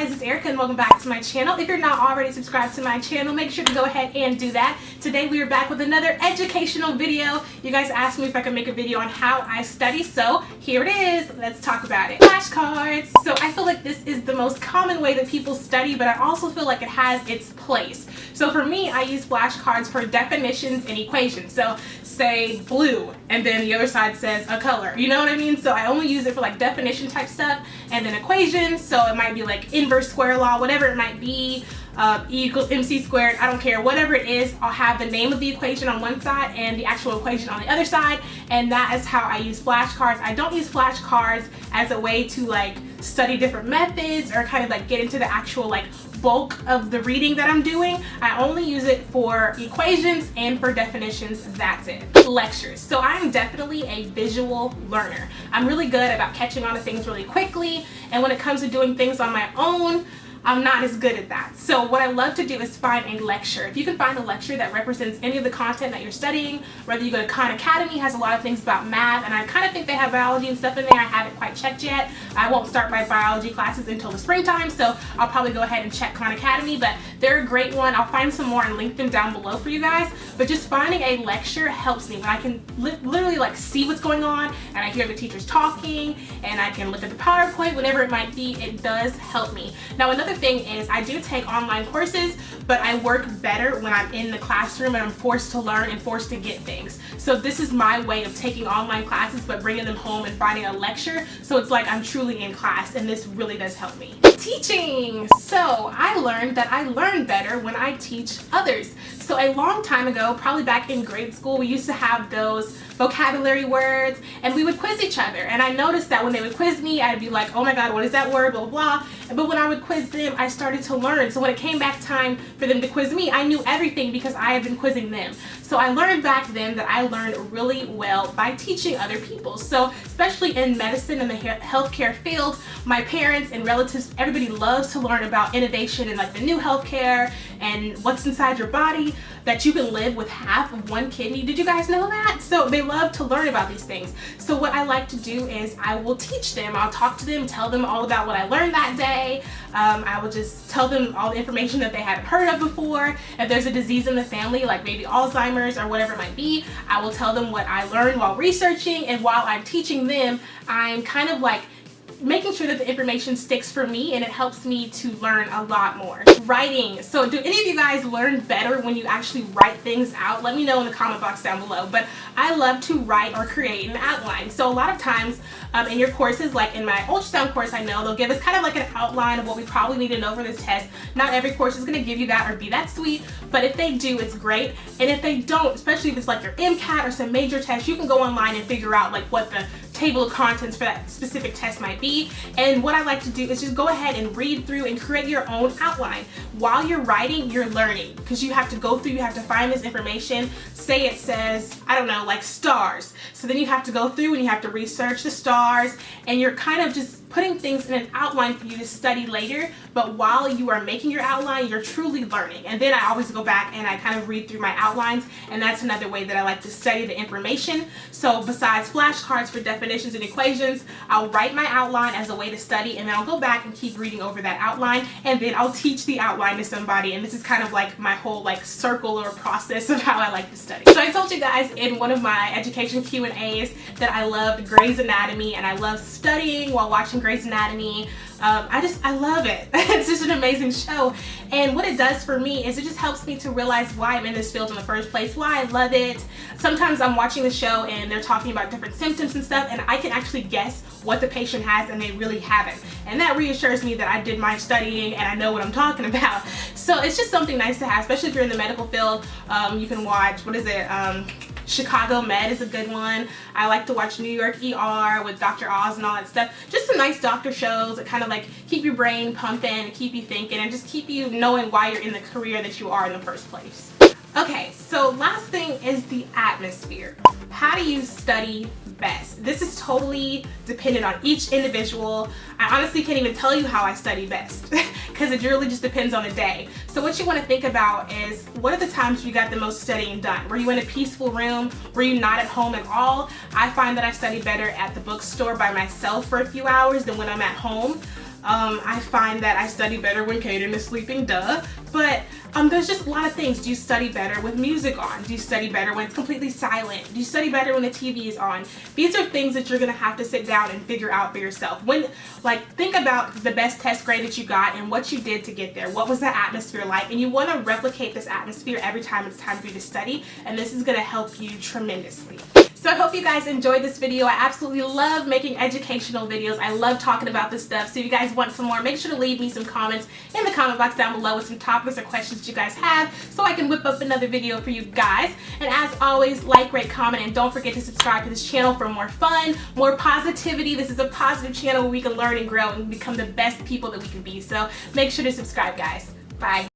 guys, it's Erica and welcome back to my channel. If you're not already subscribed to my channel, make sure to go ahead and do that. Today we are back with another educational video. You guys asked me if I could make a video on how I study, so here it is. Let's talk about it. Flashcards. So I feel like this is the most common way that people study, but I also feel like it has its place. So for me, I use flashcards for definitions and equations. So say blue and then the other side says a color, you know what I mean? So I only use it for like definition type stuff and then equations. So it might be like inverse square law, whatever it might be, E equals mc squared, I don't care, whatever it is. I'll have the name of the equation on one side and the actual equation on the other side, and that is how I use flashcards. I don't use flashcards as a way to like study different methods or kind of like get into the actual like bulk of the reading that I'm doing. I only use it for equations and for definitions. That's it. Lectures. So I'm definitely a visual learner. I'm really good about catching on to things really quickly, and when it comes to doing things on my own, I'm not as good at that. So what I love to do is find a lecture. If you can find a lecture that represents any of the content that you're studying, whether you go to Khan Academy, has a lot of things about math, and I kind of think they have biology and stuff in there. I haven't quite checked yet. I won't start my biology classes until the springtime, so I'll probably go ahead and check Khan Academy, but they're a great one. I'll find some more and link them down below for you guys. But just finding a lecture helps me when I can literally like see what's going on and I hear the teachers talking and I can look at the PowerPoint, whatever it might be. It does help me. Now another thing is I do take online courses, but I work better when I'm in the classroom and I'm forced to learn and forced to get things. So this is my way of taking online classes but bringing them home and finding a lecture, so it's like I'm truly in class, and this really does help me. Teaching. So I learned that I learn better when I teach others. So a long time ago, probably back in grade school, we used to have those vocabulary words and we would quiz each other, and I noticed that when they would quiz me, I'd be like, oh my god, what is that word, blah blah blah. But when I would quiz them, I started to learn. So when it came back time for them to quiz me, I knew everything because I had been quizzing them. So I learned back then that I learned really well by teaching other people. So especially in medicine and the healthcare field, my parents and relatives, everybody loves to learn about innovation and like the new healthcare and what's inside your body, that you can live with half of one kidney. Did you guys know that? So they love to learn about these things. So what I like to do is I will teach them. I'll talk to them, tell them all about what I learned that day. I will just tell them all the information that they hadn't heard of before. If there's a disease in the family, like maybe Alzheimer's or whatever it might be, I will tell them what I learned while researching, and while I'm teaching them, I'm kind of like making sure that the information sticks for me, and it helps me to learn a lot more. Writing. So do any of you guys learn better when you actually write things out? Let me know in the comment box down below. But I love to write or create an outline. So a lot of times in your courses, like in my ultrasound course, I know they'll give us kind of like an outline of what we probably need to know for this test. Not every course is going to give you that or be that sweet, but if they do, it's great. And if they don't, especially if it's like your MCAT or some major test, you can go online and figure out like what the table of contents for that specific test might be. And what I like to do is just go ahead and read through and create your own outline. While you're writing, you're learning, because you have to go through, you have to find this information. Say it says, I don't know, like stars. So then you have to go through and you have to research the stars, and you're kind of just putting things in an outline for you to study later. But while you are making your outline, you're truly learning. And then I always go back and I kind of read through my outlines, and that's another way that I like to study the information. So besides flashcards for definitions and equations, I'll write my outline as a way to study, and then I'll go back and keep reading over that outline, and then I'll teach the outline to somebody. And this is kind of like my whole like circle or process of how I like to study. So I told you guys in one of my education Q&As that I loved Grey's Anatomy, and I love studying while watching Grey's Anatomy. I love it. It's just an amazing show, and what it does for me is it just helps me to realize why I'm in this field in the first place, why I love it. Sometimes I'm watching the show and they're talking about different symptoms and stuff, and I can actually guess what the patient has and they really haven't, and that reassures me that I did my studying and I know what I'm talking about. So it's just something nice to have, especially if you're in the medical field. You can watch, what is it, Chicago Med is a good one. I like to watch New York ER with Dr. Oz and all that stuff. Just some nice doctor shows that kind of like keep your brain pumping and keep you thinking and just keep you knowing why you're in the career that you are in the first place. Okay, so last thing is the atmosphere. How do you study best? This is totally dependent on each individual. I honestly can't even tell you how I study best because it really just depends on the day. So what you want to think about is, what are the times you got the most studying done? Were you in a peaceful room? Were you not at home at all? I find that I study better at the bookstore by myself for a few hours than when I'm at home. I find that I study better when Kaiden is sleeping, duh. But there's just a lot of things. Do you study better with music on? Do you study better when it's completely silent? Do you study better when the TV is on? These are things that you're gonna have to sit down and figure out for yourself. Think about the best test grade that you got and what you did to get there. What was the atmosphere like? And you want to replicate this atmosphere every time it's time for you to study, and this is gonna help you tremendously. So I hope you guys enjoyed this video. I absolutely love making educational videos. I love talking about this stuff. So if you guys want some more, make sure to leave me some comments in the comment box down below with some topics or questions you guys have so I can whip up another video for you guys. And as always, like, rate, comment, and don't forget to subscribe to this channel for more fun, more positivity. This is a positive channel where we can learn and grow and become the best people that we can be. So make sure to subscribe, guys. Bye.